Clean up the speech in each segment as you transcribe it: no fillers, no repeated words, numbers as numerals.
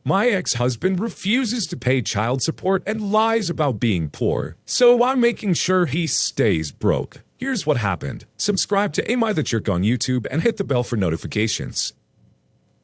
My ex-husband refuses to pay child support and lies about being poor, so I'm making sure he stays broke. Here's what happened. Subscribe to Am I the Jerk on YouTube and hit the bell for notifications.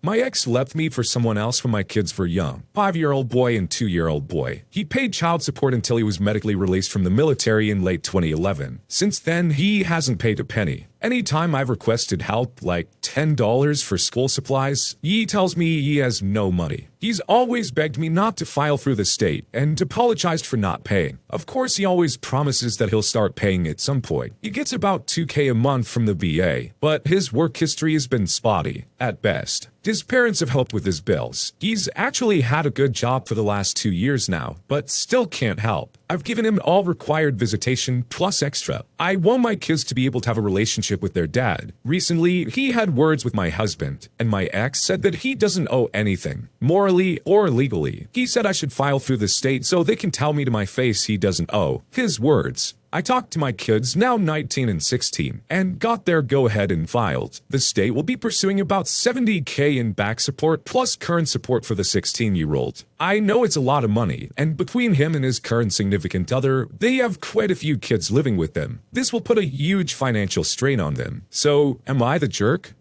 My ex left me for someone else when my kids were young, 5-year-old boy and 2-year-old boy. He paid child support until he was medically released from the military in late 2011. Since then, he hasn't paid a penny. Anytime I've requested help, like $10 for school supplies, he tells me he has no money. He's always begged me not to file through the state and apologized for not paying. Of course, he always promises that he'll start paying at some point. He gets about $2K a month from the VA, but his work history has been spotty, at best. His parents have helped with his bills. He's actually had a good job for the last 2 years now, but still can't help. I've given him all required visitation plus extra. I want my kids to be able to have a relationship with their dad. Recently, he had words with my husband, and my ex said that he doesn't owe anything, morally or legally. He said I should file through the state so they can tell me to my face he doesn't owe. His words. I talked to my kids, now 19 and 16, and got their go-ahead and filed. The state will be pursuing about $70K in back support plus current support for the 16-year-old. I know it's a lot of money, and between him and his current significant other, they have quite a few kids living with them. This will put a huge financial strain on them. So, am I the jerk?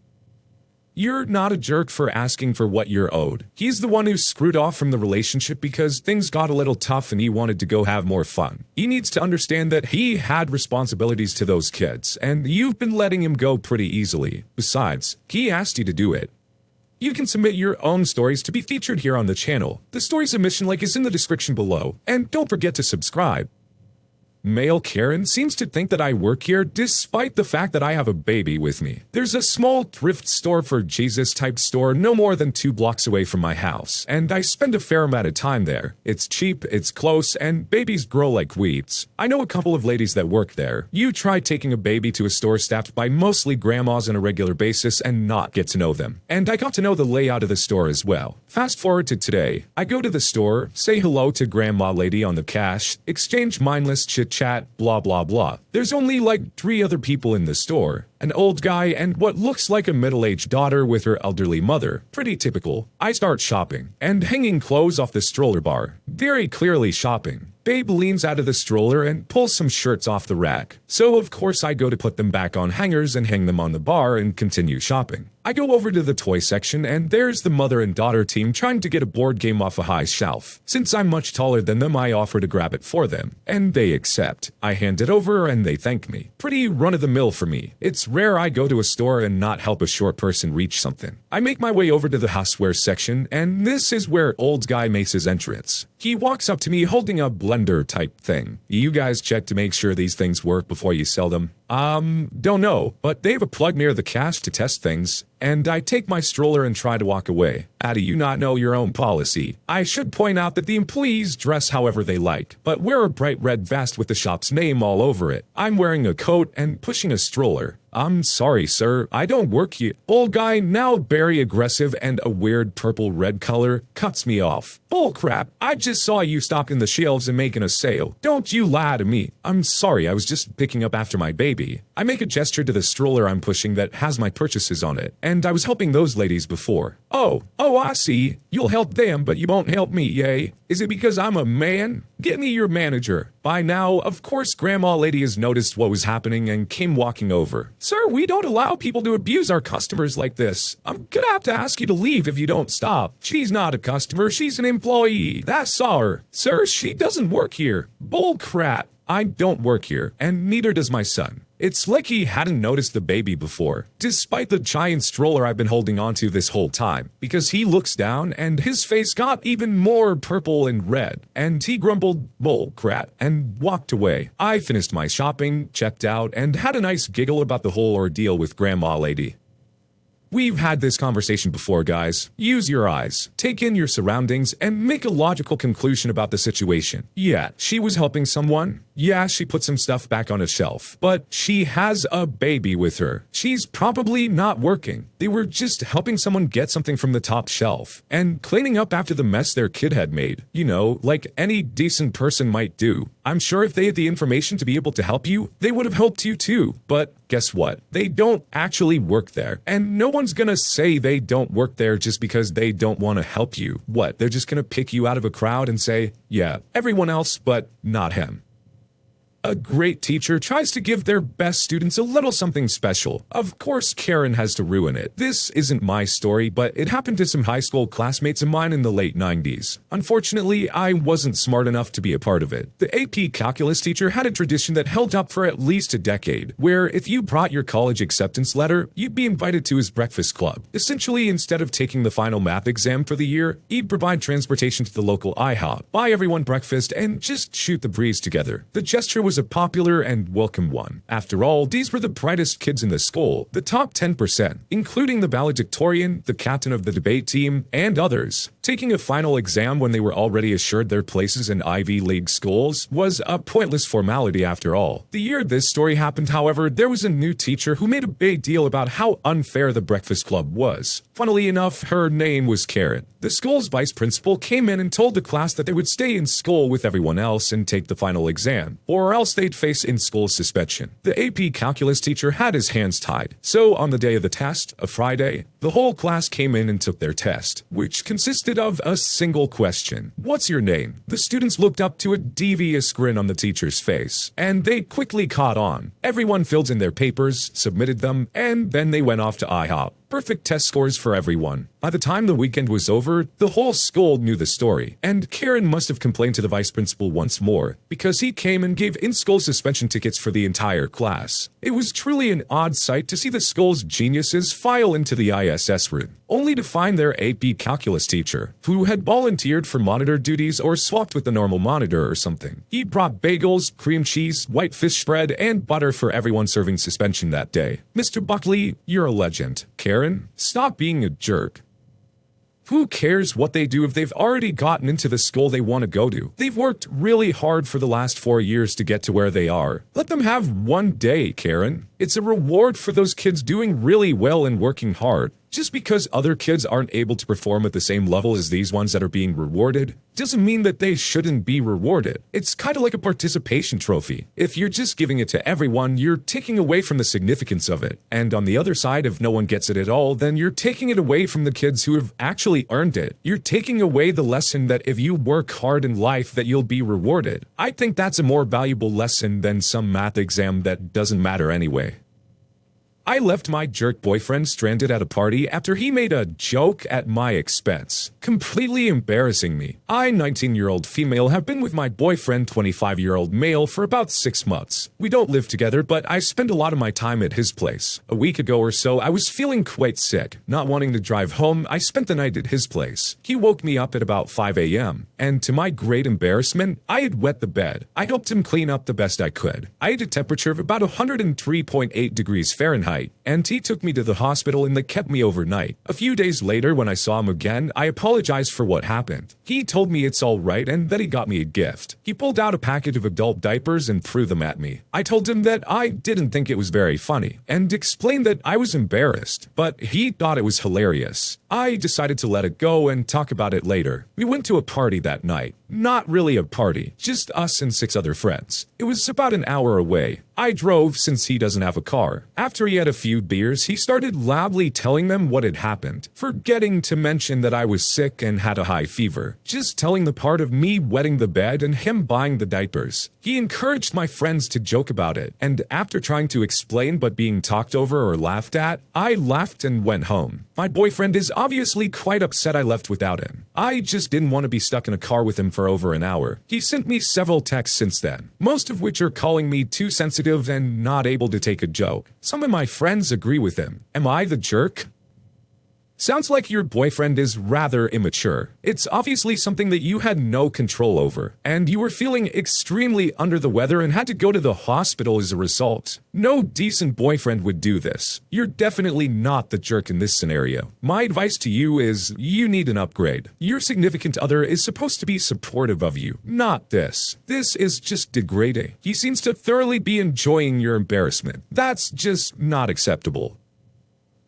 You're not a jerk for asking for what you're owed. He's the one who screwed off from the relationship because things got a little tough and he wanted to go have more fun. He needs to understand that he had responsibilities to those kids, and you've been letting him go pretty easily. Besides, he asked you to do it. You can submit your own stories to be featured here on the channel. The story submission link is in the description below, and don't forget to subscribe. Male Karen seems to think that I work here despite the fact that I have a baby with me. There's a small thrift store for Jesus type store no more than 2 blocks away from my house, and I spend a fair amount of time there. It's cheap, it's close, and babies grow like weeds. I know a couple of ladies that work there. You try taking a baby to a store staffed by mostly grandmas on a regular basis and not get to know them. And I got to know the layout of the store as well. Fast forward to today. I go to the store, say hello to grandma lady on the cash, exchange mindless chit-chat, blah blah blah. There's only like 3 other people in the store. An old guy and what looks like a middle-aged daughter with her elderly mother. Pretty typical. I start shopping and hanging clothes off the stroller bar. Very clearly shopping. Babe leans out of the stroller and pulls some shirts off the rack. So of course I go to put them back on hangers and hang them on the bar and continue shopping. I go over to the toy section and there's the mother and daughter team trying to get a board game off a high shelf. Since I'm much taller than them, I offer to grab it for them, and they accept. I hand it over and they thank me. Pretty run-of-the-mill for me. It's rare I go to a store and not help a short person reach something. I make my way over to the houseware section, and this is where old guy makes his entrance. He walks up to me holding a blender type thing. You guys check to make sure these things work before you sell them? Don't know, but they have a plug near the cash to test things, and I take my stroller and try to walk away. How do you not know your own policy? I should point out that the employees dress however they like, but wear a bright red vest with the shop's name all over it. I'm wearing a coat and pushing a stroller. I'm sorry, sir, I don't work here. Old guy, now very aggressive and a weird purple-red color, cuts me off. Bullcrap, I just saw you stocking the shelves and making a sale. Don't you lie to me. I'm sorry, I was just picking up after my baby. I make a gesture to the stroller I'm pushing that has my purchases on it, and I was helping those ladies before. Oh, I see. You'll help them, but you won't help me, yay? Is it because I'm a man? Get me your manager. By now, of course, Grandma Lady has noticed what was happening and came walking over. Sir, we don't allow people to abuse our customers like this. I'm gonna have to ask you to leave if you don't stop. She's not a customer, she's an employee. That saw her. Sir, she doesn't work here. Bull crap. I don't work here, and neither does my son. It's like he hadn't noticed the baby before, despite the giant stroller I've been holding onto this whole time, because he looks down and his face got even more purple and red, and he grumbled, "Bull crap," and walked away. I finished my shopping, checked out, and had a nice giggle about the whole ordeal with Grandma Lady. We've had this conversation before, guys. Use your eyes, take in your surroundings, and make a logical conclusion about the situation. Yeah, she was helping someone. Yeah, she put some stuff back on a shelf, but she has a baby with her. She's probably not working. They were just helping someone get something from the top shelf and cleaning up after the mess their kid had made. You know, like any decent person might do. I'm sure if they had the information to be able to help you, they would have helped you too. But guess what? They don't actually work there. And no one's gonna say they don't work there just because they don't want to help you. What? They're just gonna pick you out of a crowd and say, yeah, everyone else, but not him. A great teacher tries to give their best students a little something special. Of course, Karen has to ruin it. This isn't my story, but it happened to some high school classmates of mine in the late 90s. Unfortunately, I wasn't smart enough to be a part of it. The AP calculus teacher had a tradition that held up for at least a decade, where if you brought your college acceptance letter, you'd be invited to his breakfast club. Essentially, instead of taking the final math exam for the year, he'd provide transportation to the local IHOP, buy everyone breakfast, and just shoot the breeze together. The gesture was a popular and welcome one. After all, these were the brightest kids in the school, the top 10%, including the valedictorian, the captain of the debate team, and others. Taking a final exam when they were already assured their places in Ivy League schools was a pointless formality after all. The year this story happened, however, there was a new teacher who made a big deal about how unfair the breakfast club was. Funnily enough, her name was Karen. The school's vice principal came in and told the class that they would stay in school with everyone else and take the final exam, or else they'd face in-school suspension. The AP calculus teacher had his hands tied, so on the day of the test, a Friday, the whole class came in and took their test, which consisted of a single question. What's your name? The students looked up to a devious grin on the teacher's face, and they quickly caught on. Everyone filled in their papers, submitted them, and then they went off to IHOP. Perfect test scores for everyone. By the time the weekend was over, the whole school knew the story, and Karen must have complained to the vice principal once more, because he came and gave in-school suspension tickets for the entire class. It was truly an odd sight to see the school's geniuses file into the ISS room, only to find their AP calculus teacher, who had volunteered for monitor duties or swapped with the normal monitor or something. He brought bagels, cream cheese, white fish spread, and butter for everyone serving suspension that day. Mr. Buckley, you're a legend. Karen, stop being a jerk. Who cares what they do if they've already gotten into the school they want to go to? They've worked really hard for the last 4 years to get to where they are. Let them have one day, Karen. It's a reward for those kids doing really well and working hard. Just because other kids aren't able to perform at the same level as these ones that are being rewarded, doesn't mean that they shouldn't be rewarded. It's kind of like a participation trophy. If you're just giving it to everyone, you're taking away from the significance of it. And on the other side, if no one gets it at all, then you're taking it away from the kids who have actually earned it. You're taking away the lesson that if you work hard in life, that you'll be rewarded. I think that's a more valuable lesson than some math exam that doesn't matter anyway. I left my jerk boyfriend stranded at a party after he made a joke at my expense, completely embarrassing me. I, 19-year-old female, have been with my boyfriend, 25-year-old male, for about 6 months. We don't live together, but I spend a lot of my time at his place. A week ago or so, I was feeling quite sick. Not wanting to drive home, I spent the night at his place. He woke me up at about 5 a.m., and to my great embarrassment, I had wet the bed. I helped him clean up the best I could. I had a temperature of about 103.8 degrees Fahrenheit, and he took me to the hospital and they kept me overnight. A few days later, when I saw him again, I apologized for what happened. He told me it's all right and that he got me a gift. He pulled out a package of adult diapers and threw them at me. I told him that I didn't think it was very funny and explained that I was embarrassed, but he thought it was hilarious. I decided to let it go and talk about it later. We went to a party that night. Not really a party, just us and 6 other friends. It was about an hour away. I drove since he doesn't have a car. After he had a few beers, he started loudly telling them what had happened, forgetting to mention that I was sick and had a high fever, just telling the part of me wetting the bed and him buying the diapers. He encouraged my friends to joke about it, and after trying to explain but being talked over or laughed at, I laughed and went home. My boyfriend is obviously quite upset I left without him. I just didn't want to be stuck in a car with him for over an hour. He sent me several texts since then, most of which are calling me too sensitive and not able to take a joke. Some of my friends agree with him. Am I the jerk? Sounds like your boyfriend is rather immature. It's obviously something that you had no control over, and you were feeling extremely under the weather and had to go to the hospital as a result. No decent boyfriend would do this. You're definitely not the jerk in this scenario. My advice to you is you need an upgrade. Your significant other is supposed to be supportive of you, not this. This is just degrading. He seems to thoroughly be enjoying your embarrassment. That's just not acceptable.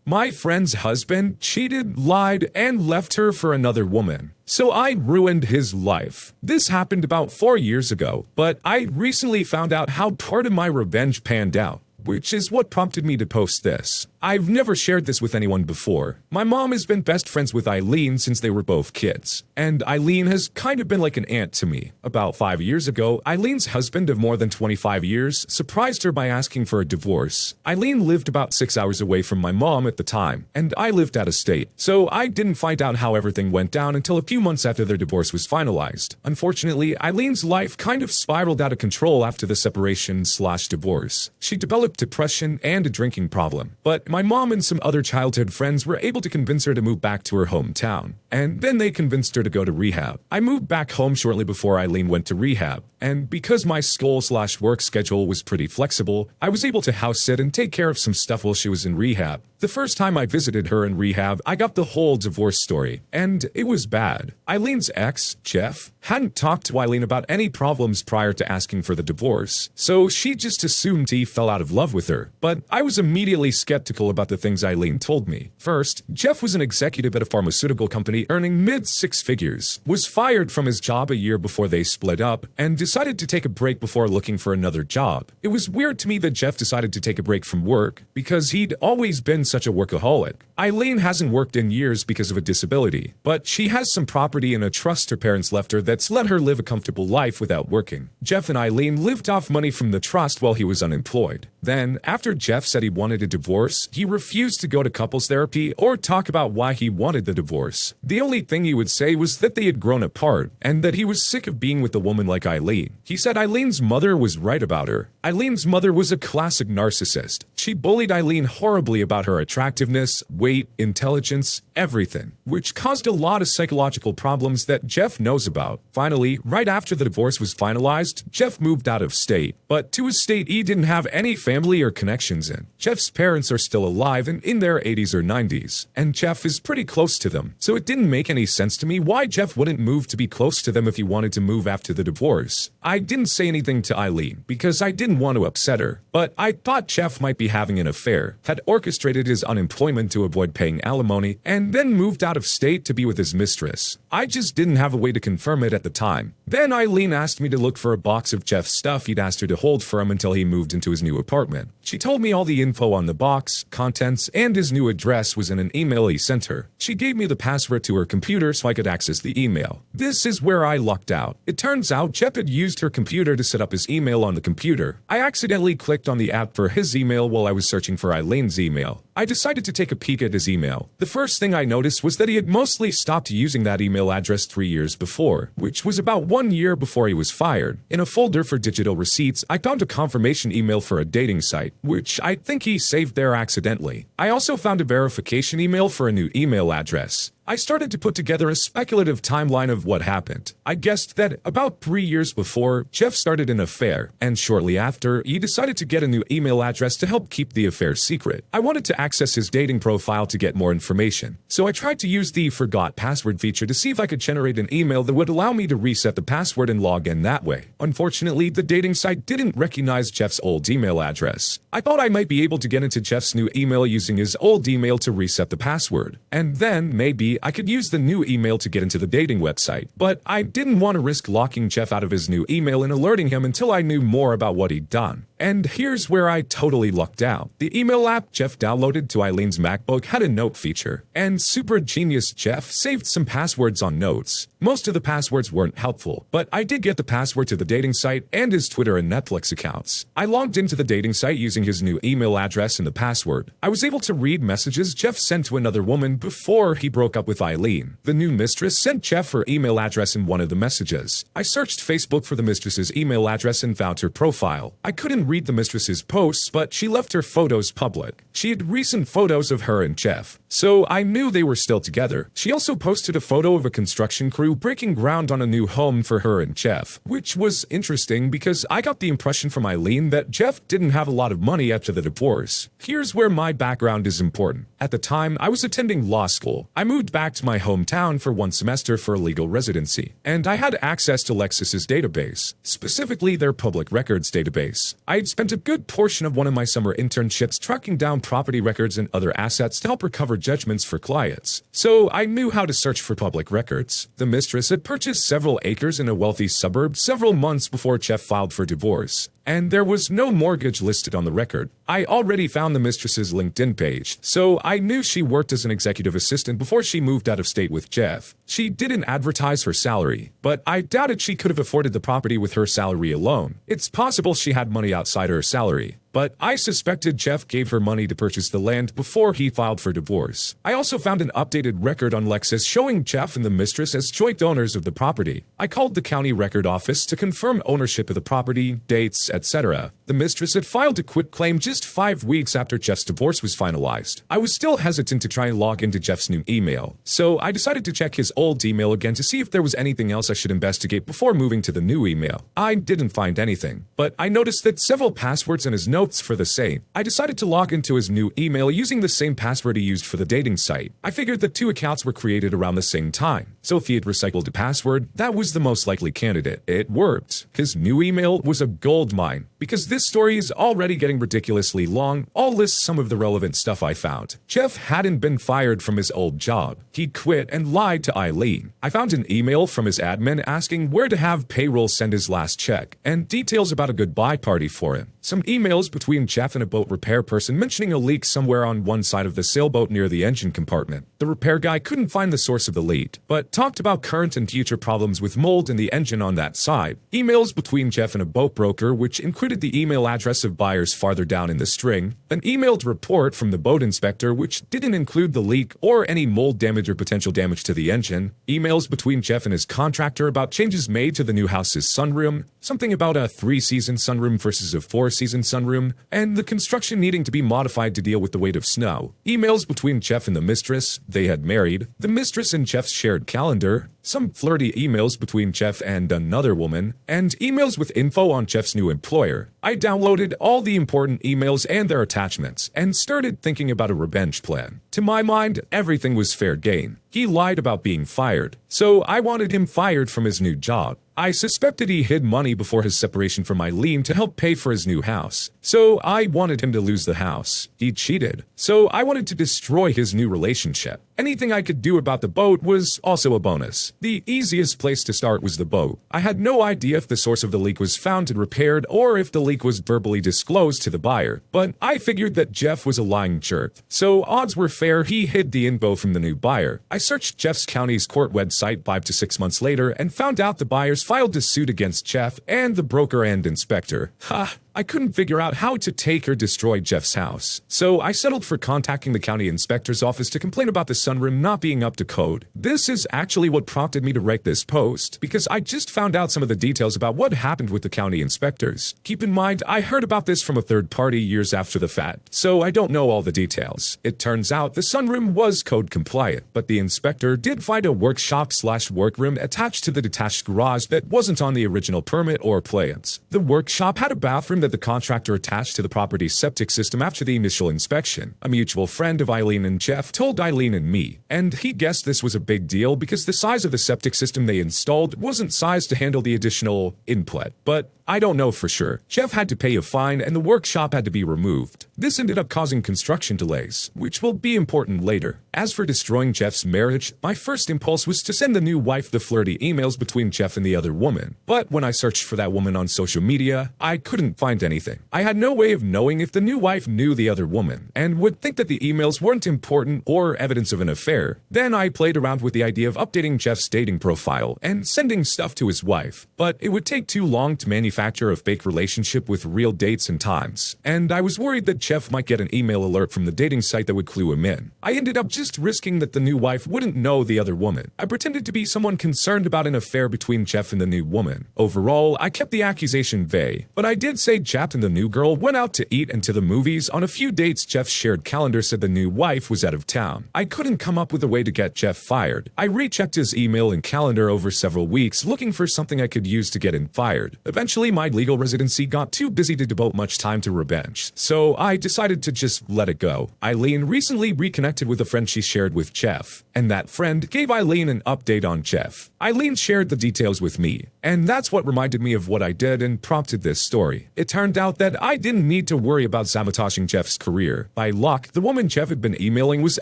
My friend's husband cheated, lied, and left her for another woman. So I ruined his life. This happened about 4 years ago, but I recently found out how part of my revenge panned out, which is what prompted me to post this. I've never shared this with anyone before. My mom has been best friends with Eileen since they were both kids, and Eileen has kind of been like an aunt to me. About 5 years ago, Eileen's husband of more than 25 years surprised her by asking for a divorce. Eileen lived about 6 hours away from my mom at the time, and I lived out of state, so I didn't find out how everything went down until a few months after their divorce was finalized. Unfortunately, Eileen's life kind of spiraled out of control after the separation/divorce. She developed depression and a drinking problem, but my mom and some other childhood friends were able to convince her to move back to her hometown, and then they convinced her to go to rehab. I moved back home shortly before Eileen went to rehab, and because my school/work schedule was pretty flexible, I was able to house sit and take care of some stuff while she was in rehab. The first time I visited her in rehab, I got the whole divorce story, and it was bad. Eileen's ex, Jeff, hadn't talked to Eileen about any problems prior to asking for the divorce, so she just assumed he fell out of love with her. But I was immediately skeptical about the things Eileen told me. First, Jeff was an executive at a pharmaceutical company earning mid-six figures, was fired from his job a year before they split up, and decided to take a break before looking for another job. It was weird to me that Jeff decided to take a break from work, because he'd always been such a workaholic. Eileen hasn't worked in years because of a disability, but she has some property in a trust her parents left her that's let her live a comfortable life without working. Jeff and Eileen lived off money from the trust while he was unemployed. Then, after Jeff said he wanted a divorce, he refused to go to couples therapy or talk about why he wanted the divorce. The only thing he would say was that they had grown apart, and that he was sick of being with a woman like Eileen. He said Eileen's mother was right about her. Eileen's mother was a classic narcissist. She bullied Eileen horribly about her attractiveness, weight, intelligence, everything, which caused a lot of psychological problems that Jeff knows about. Finally, right after the divorce was finalized, Jeff moved out of state, but to a state he didn't have any family or connections in. Jeff's parents are still alive and in their 80s or 90s, and Jeff is pretty close to them, so it didn't make any sense to me why Jeff wouldn't move to be close to them if he wanted to move after the divorce. I didn't say anything to Eileen because I didn't want to upset her, but I thought Jeff might be having an affair, had orchestrated his unemployment to avoid paying alimony, and then moved out of state to be with his mistress. I just didn't have a way to confirm it at the time. Then Eileen asked me to look for a box of Jeff's stuff he'd asked her to hold for him until he moved into his new apartment. She told me all the info on the box, contents, and his new address was in an email he sent her. She gave me the password to her computer so I could access the email. This is where I lucked out. It turns out Jeff had used her computer to set up his email on the computer. I accidentally clicked on the app for his email while I was searching for Eileen's email. I decided to take a peek at his email. The first thing I noticed was that he had mostly stopped using that email address 3 years before, which was about 1 year before he was fired. In a folder for digital receipts, I found a confirmation email for a dating site, which I think he saved there accidentally. I also found a verification email for a new email address. I started to put together a speculative timeline of what happened. I guessed that about 3 years before, Jeff started an affair, and shortly after, he decided to get a new email address to help keep the affair secret. I wanted to access his dating profile to get more information, so I tried to use the forgot password feature to see if I could generate an email that would allow me to reset the password and log in that way. Unfortunately, the dating site didn't recognize Jeff's old email address. I thought I might be able to get into Jeff's new email using his old email to reset the password, and then maybe I could use the new email to get into the dating website, but I didn't want to risk locking Jeff out of his new email and alerting him until I knew more about what he'd done. And here's where I totally lucked out. The email app Jeff downloaded to Eileen's MacBook had a note feature, and super genius Jeff saved some passwords on notes. Most of the passwords weren't helpful, but I did get the password to the dating site and his Twitter and Netflix accounts. I logged into the dating site using his new email address and the password. I was able to read messages Jeff sent to another woman before he broke up with Eileen. The new mistress sent Jeff her email address in one of the messages. I searched Facebook for the mistress's email address and found her profile. I couldn't read the mistress's posts, but she left her photos public. She had recently recent photos of her and Jeff, so I knew they were still together. She also posted a photo of a construction crew breaking ground on a new home for her and Jeff, which was interesting because I got the impression from Eileen that Jeff didn't have a lot of money after the divorce. Here's where my background is important. At the time, I was attending law school. I moved back to my hometown for one semester for a legal residency, and I had access to Lexis's database, specifically their public records database. I had spent a good portion of one of my summer internships tracking down property records and other assets to help recover judgments for clients, so I knew how to search for public records. The mistress had purchased several acres in a wealthy suburb several months before Jeff filed for divorce, and there was no mortgage listed on the record. I already found the mistress's LinkedIn page, so I knew she worked as an executive assistant before she moved out of state with Jeff. She didn't advertise her salary, but I doubted she could have afforded the property with her salary alone. It's possible she had money outside her salary, but I suspected Jeff gave her money to purchase the land before he filed for divorce. I also found an updated record on Lexis showing Jeff and the mistress as joint owners of the property. I called the county record office to confirm ownership of the property, dates, etc. The mistress had filed a quitclaim just 5 weeks after Jeff's divorce was finalized. I was still hesitant to try and log into Jeff's new email, so I decided to check his old email again to see if there was anything else I should investigate before moving to the new email. I didn't find anything, but I noticed that several passwords in his notes for the same. I decided to log into his new email using the same password he used for the dating site. I figured the two accounts were created around the same time, so if he had recycled a password, that was the most likely candidate. It worked. His new email was a gold mine. Because this story is already getting ridiculously long, I'll list some of the relevant stuff I found. Jeff hadn't been fired from his old job. He'd quit and lied to Eileen. I found an email from his admin asking where to have payroll send his last check, and details about a goodbye party for him. Some emails between Jeff and a boat repair person mentioning a leak somewhere on one side of the sailboat near the engine compartment. The repair guy couldn't find the source of the leak, but talked about current and future problems with mold in the engine on that side. Emails between Jeff and a boat broker, which included the email address of buyers farther down in the string. An emailed report from the boat inspector, which didn't include the leak or any mold damage or potential damage to the engine. Emails between Jeff and his contractor about changes made to the new house's sunroom, something about a 3-season sunroom versus a 4-season sunroom, and the construction needing to be modified to deal with the weight of snow. Emails between Jeff and the mistress, they had married, the mistress and Jeff's shared calendar, some flirty emails between Jeff and another woman, and emails with info on Jeff's new employer. I downloaded all the important emails and their attachments, and started thinking about a revenge plan. To my mind, everything was fair game. He lied about being fired, so I wanted him fired from his new job. I suspected he hid money before his separation from Eileen to help pay for his new house, so I wanted him to lose the house. He cheated, so I wanted to destroy his new relationship. Anything I could do about the boat was also a bonus. The easiest place to start was the boat. I had no idea if the source of the leak was found and repaired or if the leak was verbally disclosed to the buyer, but I figured that Jeff was a lying jerk, so odds were fair he hid the info from the new buyer. I searched Jeff's county's court website 5 to 6 months later and found out the buyers filed a suit against Jeff and the broker and inspector. Ha! I couldn't figure out how to take or destroy Jeff's house, so I settled for contacting the county inspector's office to complain about the sunroom not being up to code. This is actually what prompted me to write this post, because I just found out some of the details about what happened with the county inspectors. Keep in mind, I heard about this from a third party years after the fact, so I don't know all the details. It turns out the sunroom was code compliant, but the inspector did find a workshop/workroom attached to the detached garage that wasn't on the original permit or plans. The workshop had a bathroom that the contractor attached to the property's septic system after the initial inspection. A mutual friend of Eileen and Jeff told Eileen and me, and he guessed this was a big deal because the size of the septic system they installed wasn't sized to handle the additional input, but I don't know for sure. Jeff had to pay a fine and the workshop had to be removed. This ended up causing construction delays, which will be important later. As for destroying Jeff's marriage, my first impulse was to send the new wife the flirty emails between Jeff and the other woman. But when I searched for that woman on social media, I couldn't find anything. I had no way of knowing if the new wife knew the other woman, and would think that the emails weren't important or evidence of an affair. Then I played around with the idea of updating Jeff's dating profile and sending stuff to his wife, but it would take too long to manufacture manufacture a fake relationship with real dates and times, and I was worried that Jeff might get an email alert from the dating site that would clue him in. I ended up just risking that the new wife wouldn't know the other woman. I pretended to be someone concerned about an affair between Jeff and the new woman. Overall, I kept the accusation vague, but I did say Jeff and the new girl went out to eat and to the movies. On a few dates Jeff's shared calendar said the new wife was out of town. I couldn't come up with a way to get Jeff fired. I rechecked his email and calendar over several weeks looking for something I could use to get him fired. Eventually, my legal residency got too busy to devote much time to revenge, so I decided to just let it go. Eileen recently reconnected with a friend she shared with Jeff, and that friend gave Eileen an update on Jeff. Eileen shared the details with me, and that's what reminded me of what I did and prompted this story. It turned out that I didn't need to worry about sabotaging Jeff's career. By luck, the woman Jeff had been emailing was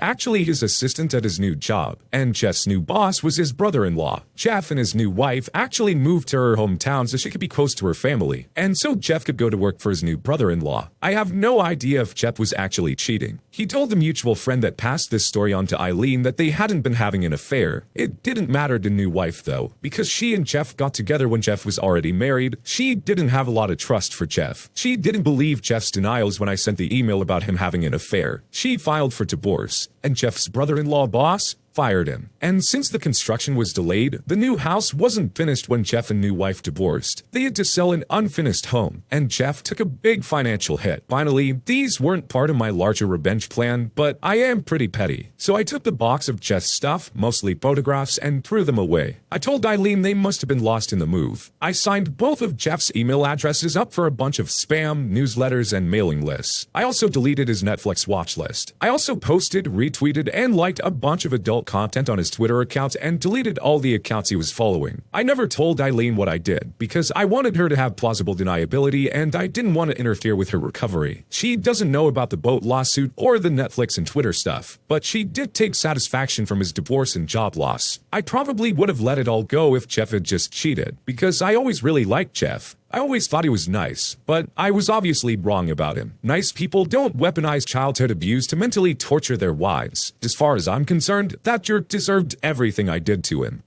actually his assistant at his new job, and Jeff's new boss was his brother-in-law. Jeff and his new wife actually moved to her hometown so she could be close to her family, and so Jeff could go to work for his new brother-in-law. I have no idea if Jeff was actually cheating. He told a mutual friend that passed this story on to Eileen that they hadn't been having an affair. It didn't matter to new wife though, because she and Jeff got together when Jeff was already married. She didn't have a lot of trust for Jeff. She didn't believe Jeff's denials when I sent the email about him having an affair. She filed for divorce, and Jeff's brother-in-law boss fired him. And since the construction was delayed, the new house wasn't finished when Jeff and new wife divorced. They had to sell an unfinished home, and Jeff took a big financial hit. Finally, these weren't part of my larger revenge plan, but I am pretty petty. So I took the box of Jeff's stuff, mostly photographs, and threw them away. I told Eileen they must have been lost in the move. I signed both of Jeff's email addresses up for a bunch of spam, newsletters, and mailing lists. I also deleted his Netflix watch list. I also posted, retweeted, and liked a bunch of adult content on his Twitter account and deleted all the accounts he was following. I never told Eileen what I did because I wanted her to have plausible deniability and I didn't want to interfere with her recovery. She doesn't know about the boat lawsuit or the Netflix and Twitter stuff, but she did take satisfaction from his divorce and job loss. I probably would have let it all go if Jeff had just cheated, because I always really liked Jeff. I always thought he was nice, but I was obviously wrong about him. Nice people don't weaponize childhood abuse to mentally torture their wives. As far as I'm concerned, that jerk deserved everything I did to him.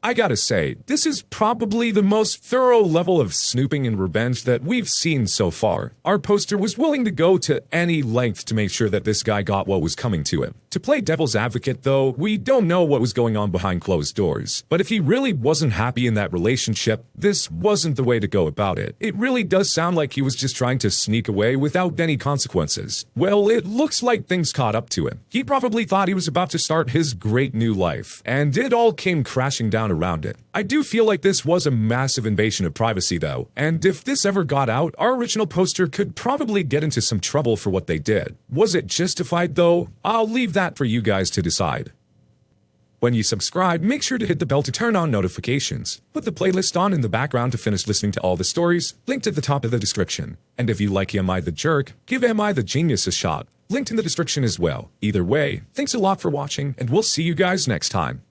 I gotta say, this is probably the most thorough level of snooping and revenge that we've seen so far. Our poster was willing to go to any length to make sure that this guy got what was coming to him. To play devil's advocate though, we don't know what was going on behind closed doors. But if he really wasn't happy in that relationship, this wasn't the way to go about it. It really does sound like he was just trying to sneak away without any consequences. Well, it looks like things caught up to him. He probably thought he was about to start his great new life, and it all came crashing down around it. I do feel like this was a massive invasion of privacy though, and if this ever got out, our original poster could probably get into some trouble for what they did. Was it justified though? I'll leave that for you guys to decide. When you subscribe, make sure to hit the bell to turn on notifications. Put the playlist on in the background to finish listening to all the stories, linked at the top of the description. And if you like Am I the Jerk, give Am I the Genius a shot, linked in the description as well. Either way, thanks a lot for watching, and we'll see you guys next time.